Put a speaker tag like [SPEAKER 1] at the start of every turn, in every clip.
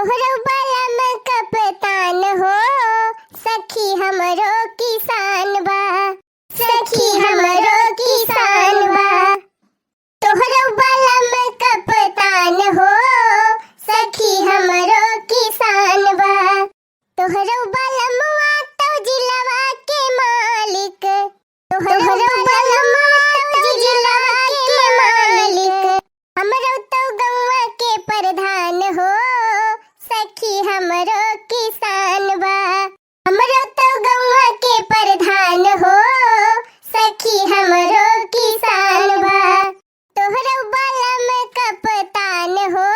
[SPEAKER 1] तोहरो बलम कप्तान हो, सखी हमरो किसान बा, सखी हमरो किसान बा। तोहरो बलम कप्तान हो, सखी हमरो किसान बा। तोहरो बलमवा तो जिलवा के मालिक, तोहरो बलमवा तो जिलवा के मालिक, हमरो तो गौवा के प्रधान हो, सखी हमरो किसान बा। हमरो तो गौवा के प्रधान हो, सखी हमरो किसान बा। तोहरो बलम कप्तान हो,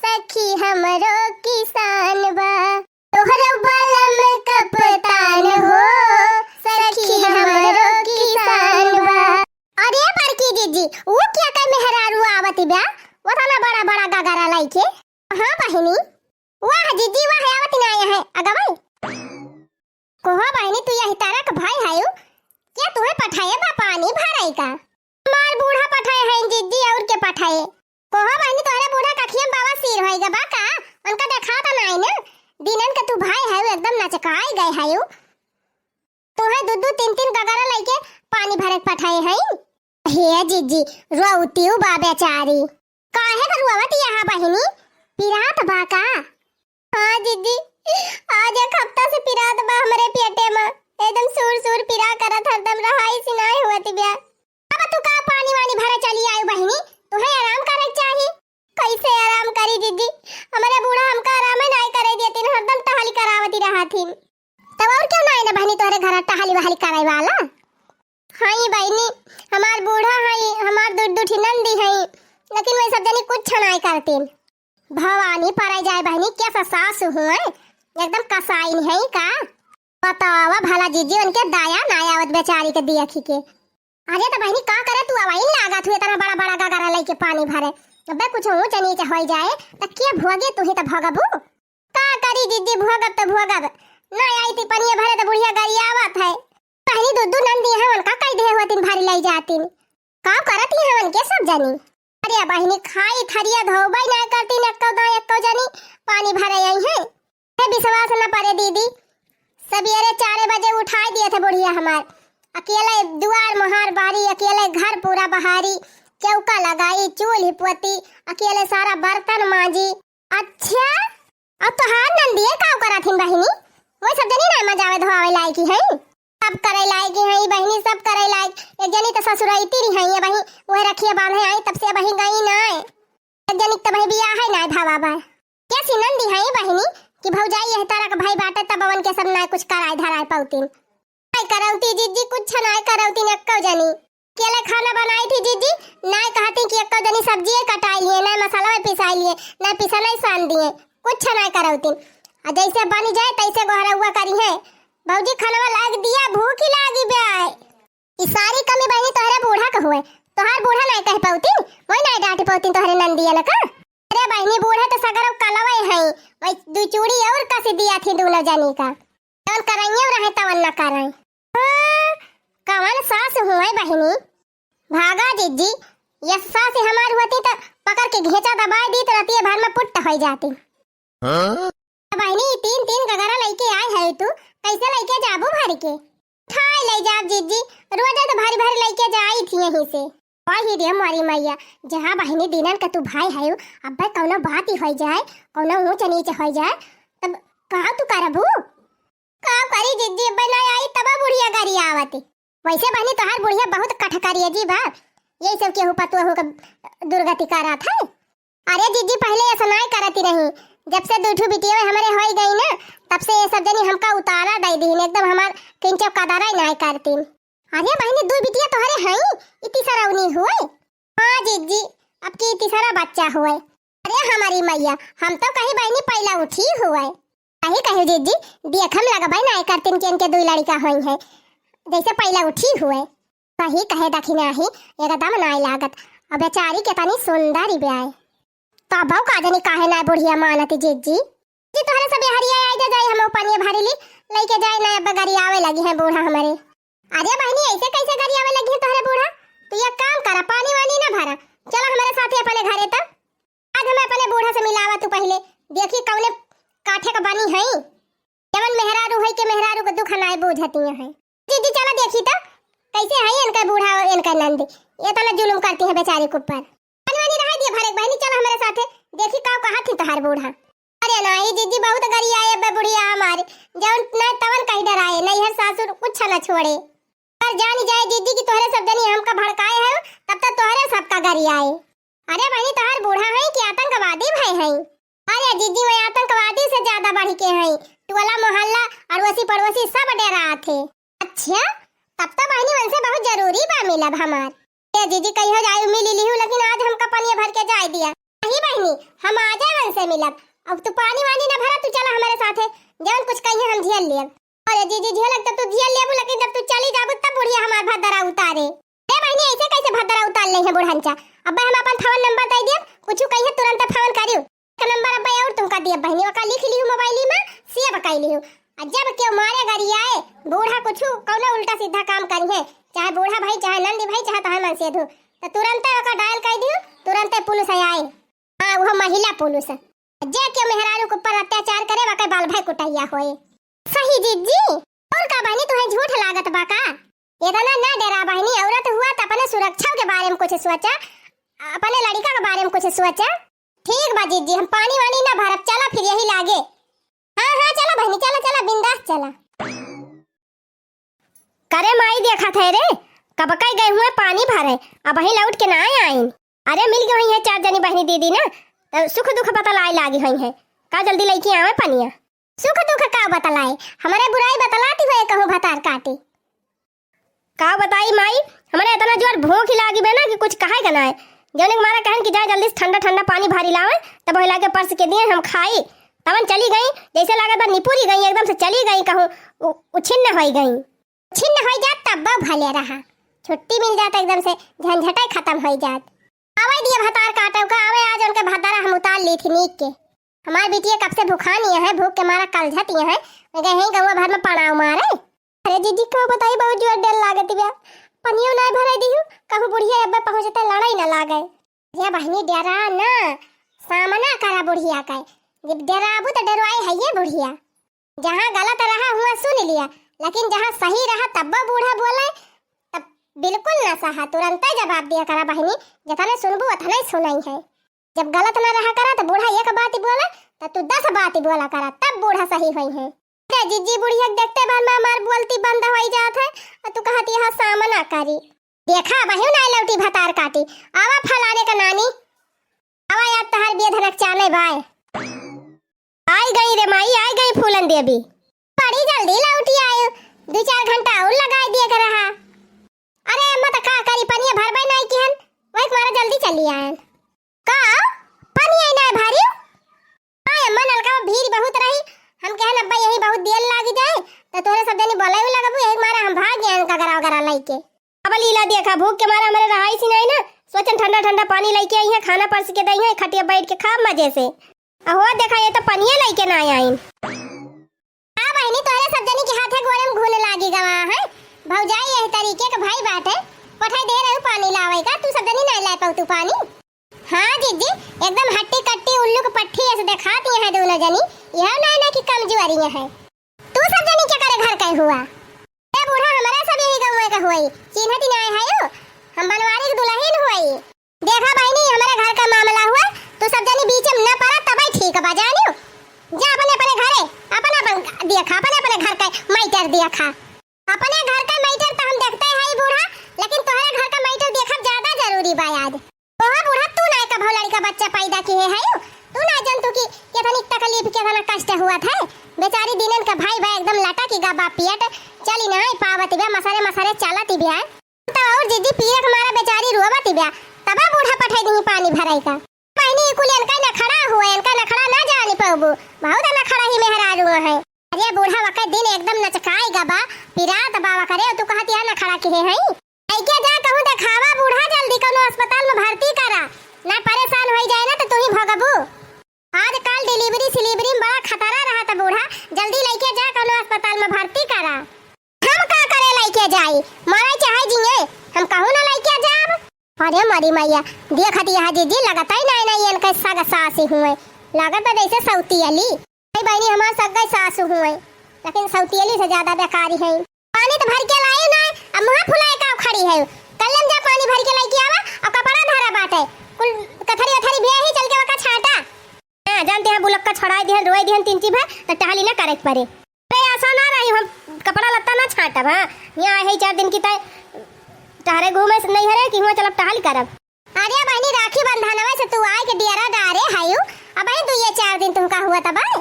[SPEAKER 1] सखी हमरो किसान बा। तोहरो बलम कप्तान हो, सखी हमरो किसान बा। अरे बड़की जीजी, वो क्या कर मेहरारू आवती बा? वो थाना बड़ा बड़ा गगरा लाइके। हाँ बहिनी, वाह जीजी वाह आवती ना है अगवाई। कोहा बहिनी तू यही तारा का भाई है क्या तुम्हें पठाए बा पानी भराई का? मार बूढ़ा पठाए है जीजी और के पठाए। कोहा बहिनी तोरे बूढ़ा कखियम बाबा सिर होइगा बा का? उनका देखा था नहीं ना दिनन का तू भाई है एकदम नचकाई गए है तुम्हें दो तीन तीन गगरा लाइके पानी भरे पठाए है। हे जीजी रोती बा बेचारी काहे का रुआवत यहाँ बहिनी पिरात बा का? हाँ जीजी आज एक हफ्ता से पिरात बा हमरे पेटे में एकदम सुर सुर पिरा करत हरदम रहाई सिनाई होती बा। अब तू का पानी वानी भरे चली आई बहिनी तुम्हें आराम करे चाहिए। कैसे आराम करी जीजी हमारे बूढ़ा हमका आराम ही नहीं करे देती हरदम टहली करावती रहथिन तब और क्यों नहीं ना बहिनी तोरे घर टहली वहली कराई वाला? हां बहिनी हमार बूढ़ा है हमार दूध नंदी है लेकिन वे सब जनी कुछ नहीं करतीन। भवानी पराई जाए बहनी क्या सास हुए एकदम कसाई है का? बतावा भला जीजी उनके दाया ना आवत बेचारी के दिया खी के। अरे तो बहनी का करे तू आवाई लागत हुए तना बड़ा बड़ा गगरा लेके पानी भरे अबे कुछ ऊंच नीचे हो जाए त के भोगे तू ही त भगबू का करी जीजी भोगब त भोगब ना आई थी पनिया भरे त बुढ़िया गाड़ी आवत है पहली दूध नंदी है उनका कई दे होतिन भारी लाई जातिन का करती है उनके सब जानी। अरे बहिनी खाई थरिया धोबई ना करती एको जनी पानी भरे आई है विश्वास न पड़े दीदी सवेरे 4 बजे उठाई दिए थे बुढ़िया हमार अकेले दुआर मोहर बारी अकेले घर पूरा बहारी चौका लगाई चूल्ही पोती अकेले सारा बर्तन मांजी। अच्छा अब तो हार नंदिए का करथिन बहिनी वो सब जनी ना मजावे धोवे लायकी है सब करे लायकी है बहिनी सब करे लायक एक जनी तो ससुराइती रही है बही वो रखिए बांधे आई तब से बही गई ना एक जनी तो बही बियाह है ना भावा बा कैसी नंदी है बहिनी कि भौजाई है तारा का भाई बाटे तब बवन के सब ना कुछ कराई धराई पाउतीन नहीं करौती जीजी कुछ नहीं करौती एको जनी केले खाना बनाई थी जीजी नहीं कहती कि एको जनी सब्जी कटाई लिए ना मसाला में पिसाई लिए ना पिसा नहीं सान दिए कुछ नहीं करौती जैसे बन जाए तैसे गोहरा हुआ करी है भौजी खाना लाग दिया भूख ही लागी बे ई सारी कमी बहनी तोहरे बूढ़ा का हुए तोहार बूढ़ा नहीं कह पाउती वही नहीं डांट पाउती तोहरे नंदिया न का। अरे बहनी बूढ़ा तो सगरो कलवे है वही दू चूड़ी और कस दिया थी दोनों जनी का तवन कराइए रहे तवन न कराई कवन सास हुए बहनी भागा जीजी ये सास हमार होती तो पकड़ के घेचा दबाई दी तो रतिये भर में पुट्ट हो जाती। बहनी तीन तीन गगरा लेके आए है तू कैसे लेके जाबू भर के ठाई ले जा जीजी रोज तो भारी भारी लेके जाई थी यहीं से वही रे मारी मैया जहां बहनी दिनन का तू भाई है अब कौनो बात ही हो जाए कौनो ऊंच नीचे हो जाए तब कहा तू करबू का करी जीजी बना आई तब बुढ़िया गाड़ी आवती वैसे बहनी तोहार बुढ़िया बहुत कठकरी जी बा यही सब केहू पतुआ हो दुर्गति करत है। अरे जीजी पहले ऐसा नहीं करती रही जब से दूठू बिटिया हमारे हो गई ना तब से ये सब जनी हमका उतारा दे दी एकदम हमार किंचो कदरा नहीं करती। अरे बहनी दो बिटिया तोहरे हैं इतनी सारा उन्हीं हुए? हाँ जीजी अब की इतनी सारा बच्चा हुए। अरे हमारी मैया हम तो कहीं बहनी पहला उठी हुए कहीं कहीं जीजी देखम लगा भाई नहीं करती कि इनके दो लड़का हुई है जैसे पहला उठी हुए कहीं कहे दखिना ही एकदम नहीं लागत अब बेचारी के तनी सुंदर ही ब्याह तब का जनी काहे ना बुढ़िया मानती जीजी जी तोहरे सब हरिया आई जाए हम पानी भरी ली लेके जाए ना अब गाड़ी आवे लगी है बूढ़ा हमारे। अरे बहनी ऐसे कैसे गाड़ी आवे लगी है तोहरे बूढ़ा तू ये काम करा पानी वानी ना भरा चलो हमारे साथ अपने घरे तक आज हमें अपने बूढ़ा से मिलावा तू पहले देखी कौने काठे का बानी है, जवन मेहरारू है के मेहरारू के दुख नाय बुझती है। दीदी चला देखी तो कैसे है इनका बूढ़ा और इनका नंद, ये तो जुलुम करती है बेचारी के ऊपर। पानी रह दिए भरे बहनी, चल हमारे साथे देखी का कहा थी तहार बूढ़ा। अरे नहीं दीदी बहुत गरी आए बे बुढ़िया हमारे, जवन न तवन कहीं डराए नहीं है सासुर कुछ न छोड़े। पर जान जाए दीदी की तोहरे सब जनी हमका भड़काए है, तब तक तोहरे सबका गरी आए। अरे बहनी तहार बूढ़ा है कि आतंकवादी भाई है? अरे दीदी मैं आतंकवादी से ज्यादा बढ़ के है, टोला मोहल्ला अड़ोसी पड़ोसी सब डरा थे। अच्छा तब तो बहनी उनसे बहुत जरूरी बा मिलब हमार। ये दीदी कही हो जाए मिली लिहू, लेकिन आज हमका पानी भर के जाए दिया। नहीं बहनी हम आ जाए उनसे मिलब। अब तू पानी वानी न भरा, तू चला हमारे साथे, जवन कुछ कही हम झेल लेब। अरे दीदी झेल तब तू झेल लेबू, लेकिन जब तू चली जाबू तब बुढ़िया हमार भद्दरा उतारे। ए बहनी ऐसे कैसे भद्दरा उतार ले है बुढ़ांचा? अब हम अपन फोन नंबर दे दिए, कुछ कही तुरंत फोन करियो। का नंबर अब और तुमका दिए बहनी, ओका लिख लिहू मोबाइल में, सेव कर लिहू। जब क्यों मारे गरी आए बूढ़ा कुछ कौनो उल्टा सीधा काम करी है, चाहे बूढ़ा भाई चाहे नंदी भाई चाहे तहां मन से दो, तो तुरंत ओका डायल कर दियो, तुरंत पुलिस आए। हां वो महिला पुलिस जे के मेहरारू के ऊपर अत्याचार करे वाके बाल भाई कुटैया होए। सही जीजी और का बहनी तुम्हें झूठ लागत बा का? इतना ना डरा बहनी, औरत हुआ तो अपने सुरक्षा के बारे में कुछ सोचा, अपने लड़का के बारे में कुछ सोचा। ठीक बा जीजी हम पानी वानी ना भरब, चला फिर यही लागे। हां हां चला बहनी, चला चला बिंदास चला। करे माई देखा थे रे कब कई गए हुए पानी भरे, अब वही लौट के ना आई। अरे मिल गई है चार जनी बहनी दीदी ना, तो सुख दुख बतलाए लागी हुई है। का जल्दी लईकी आवे पनिया। सुख दुख का बतलाए, हमारे बुराई बतलाती हुए कहूं भतार काटी। का बताई माई, हमारे इतना जोर भूख लागी बे ना कि कुछ कहे का ना है। जौन हमारा कहन कि जाए जल्दी से ठंडा ठंडा पानी भरी लावे, तब वही लाके पर्स के दिए हम खाई, तवन चली गई। जैसे लागत बा निपुरी गई, एकदम से चली गई, कहूं उछिन्न हो गई। छिन्न हो जात तब भले रहा, छुट्टी मिल जाता एकदम से झंझटाई खत्म हो जात। आवे दिए भतार काटो का, आवे आज उनके भतारा हम उतार ली थी नीक के। हमार बिटिया कब से भूखानी है, भूख के मारा कल झती है, गए हैं गवा भर में पड़ाव मारे। अरे दीदी को बताई बहुत जोर डर लागत बा, पनियो ना भरे दिहु, कहूं बुढ़िया अब पहुंचते लड़ाई ना लागे। ये बहनी डरा ना, सामना करा बुढ़िया का, जब डराबू तो डरवाई है ये बुढ़िया। जहां गलत रहा हुआ सुन लिया, लेकिन जहां सही रहा तब बूढ़ा बोले तब बिल्कुल ना सहा, तुरंत जवाब दिया करा बहनी, जतने सुनबू उतने सुनाई है। जब गलत ना रहा करा तो बूढ़ा एक बात ही बोला तो तू 10 बात ही बोला करा, तब बूढ़ा सही हुई है। अरे जीजी बुढ़िया देखते बार में हमार बोलती बंद हो जात है, और तू कहती है सामना करी। देखा बहू ना लौटी भतार काटी, आवा फलाने का नानी, आवा याद तहार बेधनक चाने भाई। आई गई रे माई, आई गई फूलन देवी, बड़ी जल्दी लौटी आयो, 2-4 घंटा और लगाई दिए कर रहा। अरे मत का करी पनिया भरबई नहीं किहन, वही मारा जल्दी चली आए का पनिया नहीं भरियो। हां मनल का भीड़ बहुत रही, हम कहन अब्बा यही बहुत देर लागी जाए, तो तोरे सब जनी बोले भी लगबू, एक मारा हम भाग गए का गरा गरा लईके। अब लीला देखा भूख के मारा हमारे रहाई सी नहीं ना, सोचन ठंडा ठंडा पानी लईके आई है, खाना परस के दई है, खटिया बैठ के खा मजे से। अहो देखा ये तो पनिया लईके ना आई। हां बहनी तोरे सब जनी के हाथे गोरे में घुन लागी गवा है, भौजाई यही तरीके के भाई बाटे, पठाई दे रहू पानी लावे का, तू सब जनी नहीं ला पाऊ तू पानी। हाँ जीजी एकदम हट्टी कट्टी उल्लू की पट्टी ऐसे दिखाती है दोनों जनी, यह नहीं ना कि कमजोरी है। तू सब जनी क्या करे घर का हुआ? ए बूढ़ा हमारा सब यही गांव का हुई, चिन्हती नहीं है यो, हम बनवारी की दुल्हन हुई। देखा बहनी हमारे घर का मामला हुआ, तू सब जनी बीच में न पड़ा तब ठीक बा जानियो। जा अपने अपने घरे अपन देखा, अपने घर का मैटर देखा, अपने घर का मैटर तो हम देखते हैं बूढ़ा, लेकिन तुम्हारे घर का मैटर देखा ज्यादा जरूरी बा याद। ओह बूढ़ा तू ना का भौलाड़ी का बच्चा पैदा किए है यो, तू ना जान तू की कितनी तकलीफ कितना कष्ट हुआ था। बेचारी दिनन का भाई भाई एकदम लटा की गबा पियट चली नहीं पावत बे, मसारे मसारे चलती बे, तो और जिद्दी पिए के मारा बेचारी रोवत बे, तब बूढ़ा पठाई दी पानी भराई का। पानी कुलियन का न खड़ा हुआ, इनका न खड़ा ना जाने पाबू, बहुत न खड़ा ही मेहरारू है। अरे बूढ़ा वका दिन एकदम नचकाई गबा पिरात बाबा करे, तू कहती है न खड़ा किए है। ऐके जा कहूं दिखावा बूढ़ा, जल्दी कोनो अस्पताल में भर्ती करा, ना परेशान हो जाए ना तो तू ही भगबू। आज कल डिलीवरी सिलीवरी में बड़ा खतरा रहा था बूढ़ा, जल्दी लेके जा कोनो अस्पताल में भर्ती करा। हम का करे लेके जाई, मारे चाहे जिए, हम कहूं ना लेके जाब। अरे मरी मैया देखती है जीजी लगता ही नहीं नहीं इनके सग सासी हुए, लागत है जैसे सौतियली। भाई बहनी हमार सब गई सासू हुए, लेकिन सौतियली से ज्यादा बेकारी है। पानी तो भर के लाई ना, अब मुंह फुलाए का खड़ी है। कलम जा पानी भर के लाई के आवा और कपड़ा धरा बाटे कुल कथरी अथरी भे ही चल के वका छाटा। हां जानते हैं बुलक का छड़ाई दिहन रोई दिहन तीन चीज है त टहली ना करे पड़े। अरे ऐसा ना रही हम कपड़ा लत्ता ना छाटब। हां यहां है 4 दिन की तय तारे घूमे नहीं हरे कि हुआ चलब टहल करब। अरे बहनी राखी बंधनवा से तू आए के डियरा डारे हायू। अब आई तू ये 4 दिन तुमका हुआ तब आए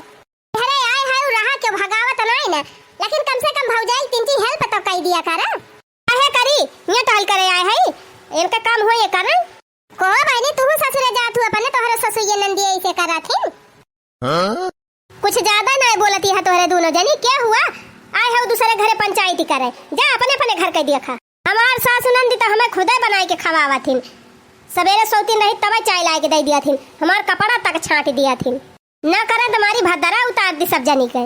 [SPEAKER 1] अरे आए हायू रहा के भगावत नहीं ना, लेकिन कम से कम भौजाई तीन चीज हेल्प तो कई दिया करा। काहे करी ये टहल करे आए है इनका काम हो ये करन को। बहनी तू ससुरे जात हुआ पने तोहरे ससुर ये नंदी ऐसे करा थी। हां कुछ ज्यादा नहीं बोलती है तोहरे दोनों जनी। क्या हुआ आए हो दूसरे घरे पंचायती करे, जा अपने अपने घर के देखा। हमार सासु नंदी तो हमें खुदे बनाई के खवावा थी। सवेरे सोती नहीं तब चाय ला के दे दिया थी, हमार कपड़ा तक छाट दिया थी। ना करे तुम्हारी भद्दरा उतार दी सब जनी के।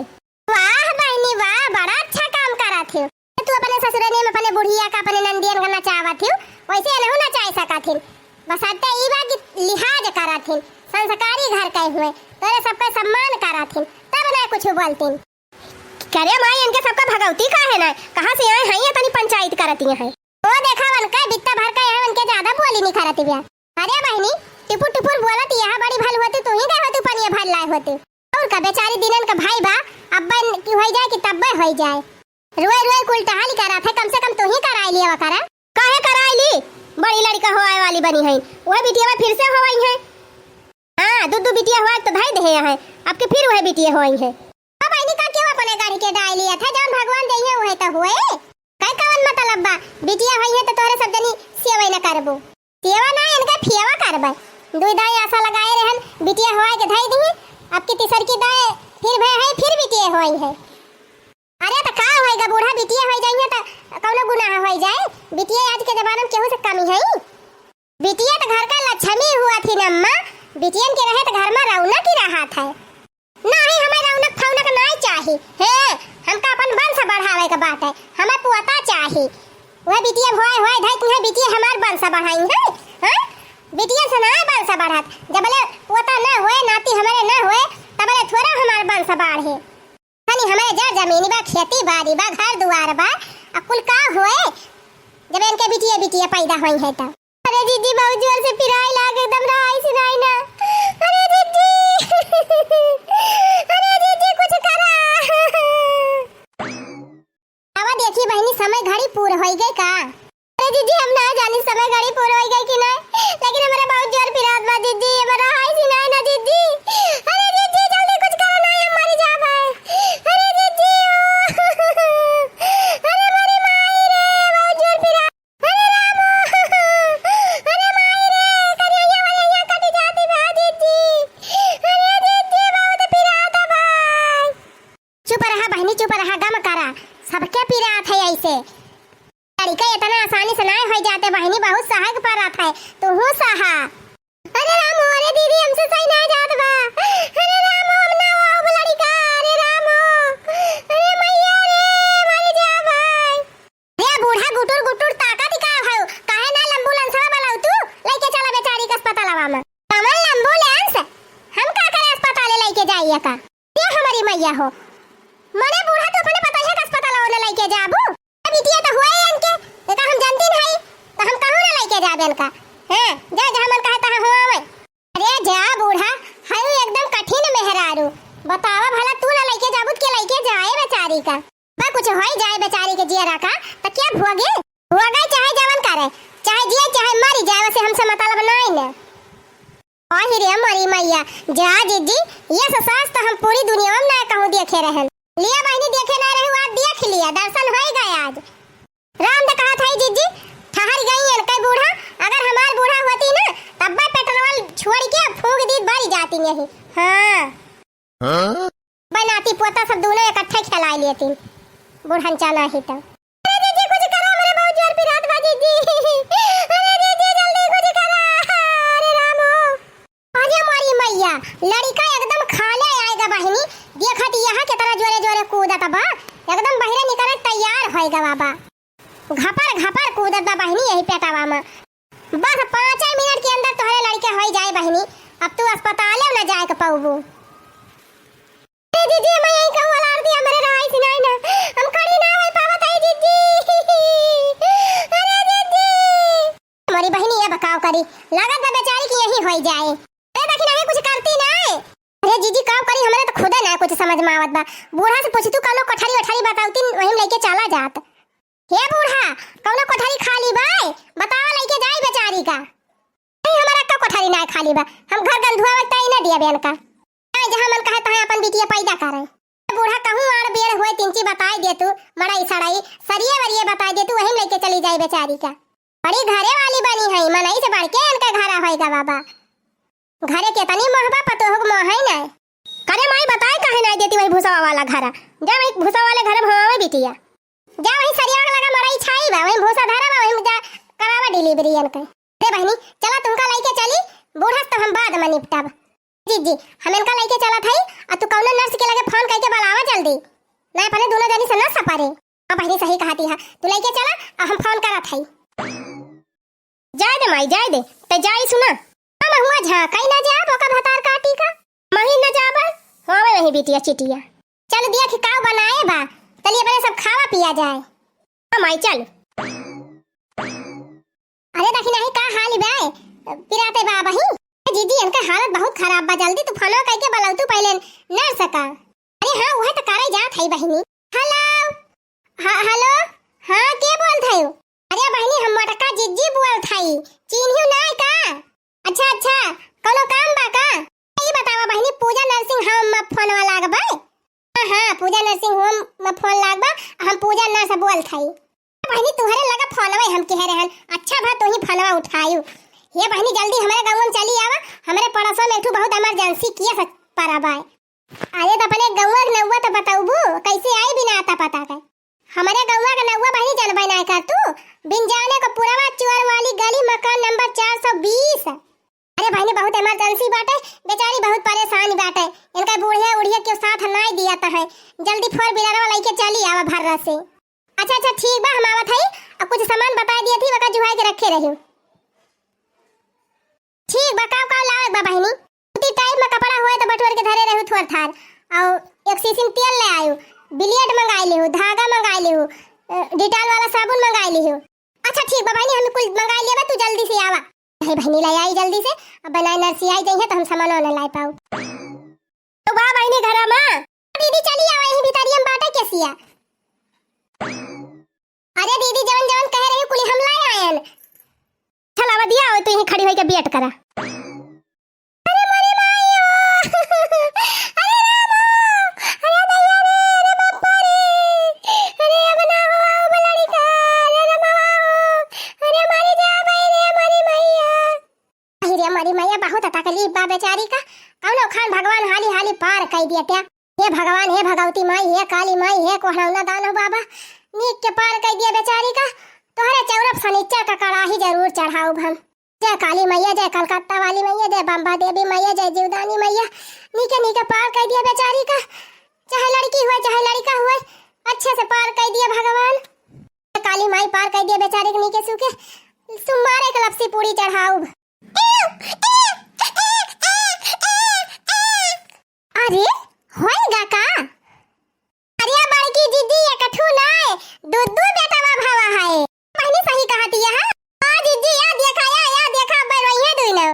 [SPEAKER 1] वाह बहनी वाह बड़ा अच्छा काम करा थी। तू अपने ससुरे ने अपने बुढ़िया का अपने नंदियन का नचावा थी, वैसे नहीं नचाई सका थी। बस आते ई बात लिहाज करा थी, संस्कारी घर के हुए तोरे सबका सम्मान करा थी, तब ना कुछ बोलती। करे माई इनके सबका भगवती का है ना, कहां से आए हैं ये तनी पंचायत करती है। ओ देखा वन का बित्ता भर का है उनके ज्यादा बोली नहीं करती बिया। अरे बहनी टिपुर टिपुर बोलत यहां बड़ी भल होती तू ही का होती पनिया भर लाए होती। और का बेचारी दिनन का भाई बा अब्बा की होई जाए कि तब्बे होई जाए। रोए रोए कुल टहल करा था, कम से कम तू ही कराई लिया करा। काहे कराई ली बड़ी लड़का होए वाली बनी है, वो बिटिया में फिर से होई है। हां दू बिटिया हुआ तो धाई दे है, अब के फिर वह बिटिया होई है। अब बहनी का क्यों अपने गाड़ी के डाल लिया था, जब भगवान दे है वही तो हुए। काय कवन मतलब बा बिटिया होई है तो तोरे सब जनी सेवा न करबो। सेवा ना इनका फियावा करबे। दुई दाई आशा लगाए रहन बिटिया होए के धाई दी, अब की तीसर की दाई फिर भय है फिर बिटिया होई है। अरे त का होएगा बूढ़ा बिटिया होई जाई है त कौनो गुनाह होई जाए। बिटिया आज के जमाने में केहू से कमी है। बिटिया तो घर का लक्ष्मी हुआ थी न अम्मा, बिटियन के रहे तो घर में रौनक ही रहा था। नहीं हमें रौनक फौनक नहीं चाहिए है, हमका अपन वंश बढ़ावे का बात है, हमें पोता चाहिए। वह बिटिया होए धाई तुम्हें बिटिया हमार वंश बढ़ाई है। हां बिटिया से ना वंश बढ़त, जबले पोता ना होए नाती हमारे ना होए तबले थोड़ा हमार वंश बढ़े। तनी हमारे जा जमीन बा खेती बाड़ी बा घर दुआर बा अकुल का होए जब इनके बिटिया पैदा होई है त। अरे दीदी बहुत जोर से पिराई लाग एकदम रहाई सुनाई ना। अरे दीदी कुछ करा। अब देखी बहनी समय घड़ी पूरा होई गई का। अरे दीदी हम ना जानी समय घड़ी पूरा होई गई कि नहीं, लेकिन हमारा बहुत जोर पिरात बा दीदी, हमारा हाई सुनाई ना दीदी। अरे दीदी जल्दी कुछ करो ना हम मर जा भाई। अरे दीदी अरे मेरी माई रे बहुत जोर पिरा। अरे रामो अरे माई रे करिया कट जाती बा दीदी। अरे दीदी बहुत पिरात भाई। चुप रहा बहनी चुप रहा, गम करा, सबके पिरात है ऐसे। लड़का इतना आसानी से नहीं हो जाते बहनी, बहुत सहायक पर आता है तू हो सहा। अरे रामो अरे दीदी हमसे सही नहीं जात बा। अरे रामो हम ना वो लड़का। अरे रामो अरे मैया रे मर जा भाई। रे बूढ़ा गुटुर गुटुर ताकत का भाई, काहे ना एम्बुलेंस वाला तू लेके चला बेचारी के अस्पतालवा में। कमल एम्बुलेंस हम का करे अस्पताल लेके जाइए का। ये हमारी मैया हो मने बूढ़ा तो अपने पता है अस्पताल वाला लेके जाबू। बिटिया तो हुआ है इनके तो हम जानती नहीं तो हम कहूं ना लेके जाबे इनका। हां जा जा मन कहता है हुआ मैं। अरे जा बूढ़ा हाय एकदम कठिन मेहरारू, बतावा भला तू ना लेके जाबू के लेके जाए बेचारी का। बा कुछ होई जाए बेचारी के जिया रखा तो क्या भोगे होगा, चाहे जवन करे चाहे जिए चाहे मरी जाए, वैसे हमसे मतलब नहीं ना। और रे मरी मैया जा दीदी ये सास तो हम पूरी दुनिया में ना कहूं देखे रहन लिया बहनी, देखे ना रहे आज देख लिया, दर्शन हो गए आज। राम ने कहा था जीजी ठहर गई है कई बूढ़ा, अगर हमार बूढ़ा होती ना तब मैं पेट्रोल छोड़ के फूंक दी बारी जाती नहीं। हां बनाती पोता सब दोनों इकट्ठे खिला लेती बूढ़न चाला ही तो। अरे दीदी कुछ करो मेरे बहुत जोर पिरात बा दीदी। अरे दीदी जल्दी कुछ करो। अरे रामो अरे मारी मैया लड़का एकदम खाले आएगा बहनी, देखत यहां के तरह जोरे जोरे कूदत बा, एकदम बाहर निकले तैयार होएगा बाबा। घपर कूदत बा बहनी यही पेटावा में। बस 5 मिनट के अंदर तोहरे लड़के हो जाए बहनी, अब अब तू अस्पताल में ना जाए के पाऊबू। दीदी मैं यही कहूं वाला आरती हमरे रहाई से नहीं ना हम खड़ी ना होई पावत है दीदी। अरे दीदी हमारी बहनी ये बकाव करी लागत है बेचारी की यही होई जाए। अरे देखी नहीं कुछ करती ना। अरे जीजी काम करी हमरे तो खुदा ना कुछ समझ में आवत बा। बूढ़ा से पूछ तू कौनो कोठारी वठारी बतावती वहीं लेके चला जात। हे बूढ़ा कौनो कोठारी खाली बा बतावा लेके जाई बेचारी का। नहीं हमारा का कोठारी ना खाली बा हम घर गंधुआ वक्त ही ना दिया बेन का जहां मन कहे तहां अपन बिटिया पैदा करे। बूढ़ा कहूं आड़ बेड़ होए तिनची बताई दे तू मड़ाई सड़ाई सरिये वरिये बताई दे तू वहीं लेके चली जाई बेचारी का। बड़ी घरे वाली बनी है मनई से बढ़ के इनका घरा होएगा बाबा। घरे के तनी मोहबा पतो हो मोह है ना करे माई बताई काहे ना देती वही भूसा वाला घरा जा वही भूसा वाले घर में हवा बिटिया जा वही सरिया लगा मड़ाई छाई बा वही भूसा धरा बा वही जा करावा डिलीवरी इनके। रे बहनी चला तुमका लेके चली बूढ़ा तो हम बाद में निपटाब। जी हम इनका लेके चला थाई आ तू कौन नर्स के लगे फोन करके बुलावा जल्दी ना पहले दोनों जनी से न सपारे। अब बहनी सही कहती है तू लेके चला आ हम फोन करा थाई। जाए दे माई जाए दे ते जाई सुना हम हुआ झा कई ना जा बोका भतार काटी का मही न जाबा होवे वही बिटिया चिटिया। चल दिया कि का बनाए बा चलिए बने सब खावा पिया जाए। हां माई चल। अरे देखी नहीं का हाल बे पिराते बा बही दीदी इनका हालत बहुत खराब बा जल्दी तू फोन करके बुलाऊ तू पहले नर्स का। अरे हां वह तो करे जात है बहनी। हेलो हेलो हां के बोल थायो। अरे बहनी हम मटका जिज्जी बोल थाई चिन्हियो नहीं का। अच्छा अच्छा कोनो काम बा का ये बतावा बहनी पूजा नर्सिंग होम में फोन वाला लागबा। हां पूजा नर्सिंग होम में फोन लागबा हम पूजा नर्स बोल थाई। बहनी तुहरे लगा फोनवा हम कह रहन अच्छा बा तू ही फोनवा उठायू। ये बहनी जल्दी हमारे गांव में चली आवा हमारे पड़ोसों में एक बहुत इमरजेंसी किया सक परबा। अरे तो अपने गांव का नौवा तो बताऊबू कैसे आई बिना आता पता के हमारे गांव का नौवा बहनी जानबा ना कर तू बिन जाने को पुरावा चुअर वाली गली मकान नंबर 420। अरे बहनी बहुत इमरजेंसी बाटे बेचारी बहुत परेशान बाटे इनका बूढ़िया उड़िया के साथ नहीं दिया था है जल्दी फोर व्हीलर वाला लेके चली आवा भर से। अच्छा अच्छा ठीक बा हम आवत हई अब कुछ सामान बता दिए थी वका जुहाई के रखे रही ठीक बकाव का लावे बा बहनी उती टाइम में कपड़ा होए तो बटवर के धरे रहू थोर थार और एक सीसिन तेल ले आयो बिलियट मंगाई लेहू धागा मंगाई लेहू डिटॉल वाला साबुन मंगाई लेहू। अच्छा ठीक बा बहनी हम कुल मंगाई लेबा तू जल्दी से आवा। हे बहनी ले आई जल्दी से अब बनाई नर्सी आई जइहे तो हम सामान ना लाई पाऊ। तो बा बहनी घरा में दीदी चली आवा यही भीतरियम बाटे केसिया। अरे दीदी जवन जवन कह रही कुली हम लाई आयन चलावा दिया हो तो यही खड़ी होई के वेट करा। अरे मरी माईयो अरे रामो अरे दैया रे अरे बापा रे अरे अब ना हो बलड़ी का अरे रमाओ अरे मरी जा भाई रे मरी मैया अरे मरी मैया बहुत तकलीफ बा बेचारी का कौनो खान भगवान हाली हाली पार कर दिया क्या। हे भगवान हे भगवती माई हे काली माई हे कोहरावना दानो बाबा नीक के पार कर दिया बेचारी का। तोहरे चौरफ सनीचर का कड़ाही जरूर चढ़ाऊ हम। जय काली मैया जय कलकत्ता वाली मैया जय बम्बा देवी मैया जय जीवदानी मैया नीके नीके पार कर दिया बेचारी का चाहे लड़की हुए चाहे लड़का हुए अच्छे से पार कर दिया भगवान। काली माई पार कर दिया बेचारे के नीके सूखे सुमारे के लपसी पूरी चढ़ाऊ। अरे होएगा का अरे बड़की दीदी ये कठू नाय दूध बेटा भावा है मैंने सही कहा दिया है। हां दीदी या देखा बर वही है दुई ना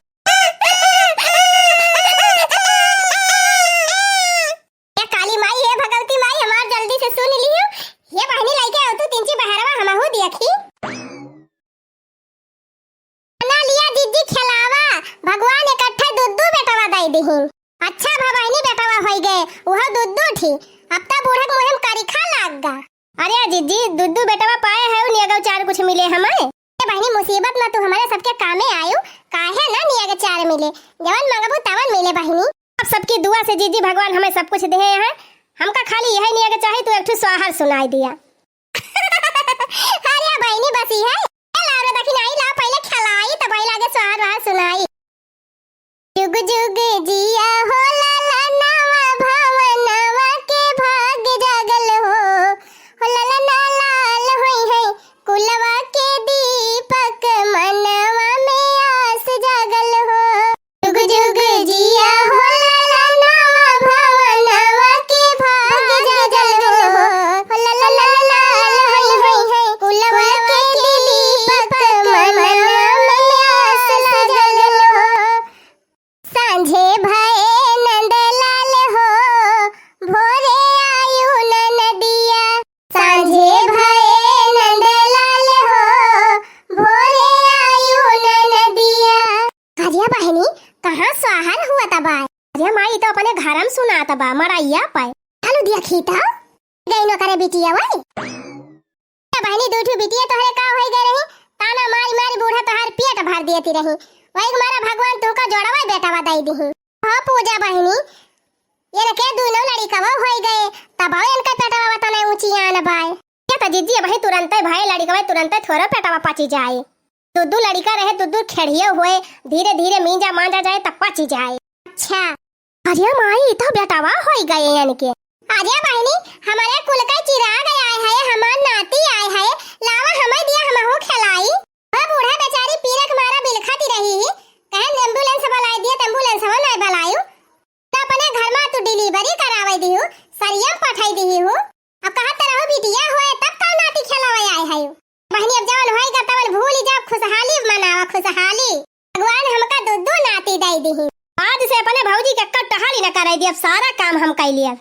[SPEAKER 1] ये काली माई है भगवती माई हमार जल्दी से सुन लियो ये बहनी लेके आओ तू तिनची बहरवा हमहु देखी ना लिया दीदी खिलावा भगवान इकट्ठे दूध बेटावा दई देहिन। अच्छा भवानी बेटावा होई गए वह दूध थी अब तक बूढ़ा मुहिम करिखा लागगा। अरे दीदी दूध बेटावा पाए है नियगा चार कुछ मिले हमारे बहनी मुसीबत में तू हमारे सबके कामे आयो काहे ना नियगा चार मिले जवन मंगबू तवन मिले बहनी। अब सबकी दुआ से जीजी भगवान हमें सब कुछ दे हैं हमका खाली यही नियगा चाहे तू एक स्वाहर सुनाई दिया। अरे बहनी बसी है लाओ देखी नहीं ला पहले खिलाई तब आगे स्वाहर वाहर सुनाई। जुग जुग जिया हो लाला नवा भावनवा के भाग जागल हो लाला लाल होई है कुलवा के दीपक मनवा में आस जागल हो जुग जुग आता बा मराइया पाए आलू दिया खीता गई न करे बिटिया वही बहनी दूठू बिटिया तोहरे का होई गए रही ताना मारी मारी बूढ़ा तोहार पेट भर देती रही वही हमारा भगवान तो का जोड़वा बेटा बताई दी हां पूजा बहनी ये के दोनों लड़का वो होई गए तब इनका पेटवा बताने ऊंची आन भाई ये तो जिज्जी भाई तुरंत भाई लड़का तुरंत थोड़ा पेटवा पची जाए दुद्दू लड़का रहे दुद्दू खेड़िए हुए धीरे धीरे मींजा मांजा जाए तब पची जाए अच्छा अरे माई तो बेटावा होई गए इनके अरे बहनी हमारे कुल का चिराग आए है हमार नाती आए है लावा हमें दिया हम हो खिलाई वो बूढ़ा बेचारी पीरक मारा बिल खाती रही कहे एम्बुलेंस बुलाई दिए एम्बुलेंस हो नहीं बुलायो तो अपने घर में तू डिलीवरी करावे दियो सरियम पठाई दी हो अब कहा तरह बिटिया होए तब का नाती खिलावे आए है बहनी अब जवन होएगा तवन भूल जा खुशहाली मनावा खुशहाली भगवान हमका दुद्दू नाती दई दी आज से अपने भौजी के कटहाली न कराई दी अब सारा काम हम कर लिया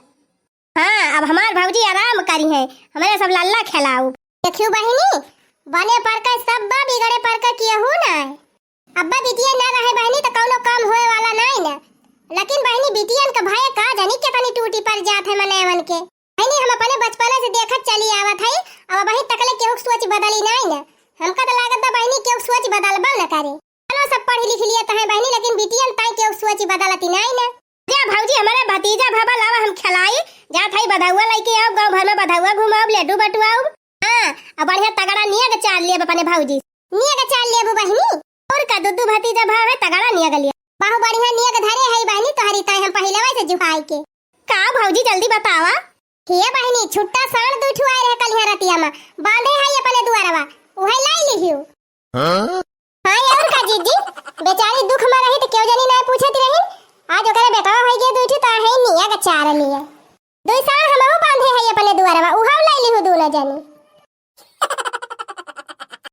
[SPEAKER 1] हाँ अब हमार भौजी आराम करी है हमारे सब लल्ला खिलाऊ देखियो बहनी बने पर का सब बिगड़े पर का किया हो ना अब्बा बिटिया ना रहे बहनी तो कौनो काम होए वाला नहीं ना लेकिन बहनी बिटियन का भाई का जानी कितनी टूटी पर जात है मनेवन के बहनी हम अपने बचपन से देखत चली आवत है अब वही तकले केहू सोच बदली नहीं ना हमका तो लागत बहनी केहू सोच बदलबा न करे चलो सब पढ़ लिख लिया तो है बहनी लेकिन बिटियन ताई केहू सोच बदलती नहीं ना जा भौजी हमारे भतीजा भाभा लावा हम खिलाई जा थाई बधाउआ लेके आओ गांव भर में बधाउआ घुमाओ लड्डू बटुआओ हां अब बढ़िया तगड़ा निया के चाल लिए अपने भौजी निया के चाल लिए बहनी और का दुद्दू भतीजा भाव है तगड़ा निया के लिए बाहु बढ़िया निया के धरे है बहनी तोहरी तय हम पहले वैसे जुहाई के का भौजी जल्दी बतावा हे बहनी छुट्टा साण दूठू आए रहे कल रतिया में बांधे है अपने दुआरवा ओहे लाई लिहियो हां और का जीजी बेचारी दुख में रही तो क्यों जानी ना पूछती रही आज ओकरे बेटा होई गए दूठू ता है निया के चार लिए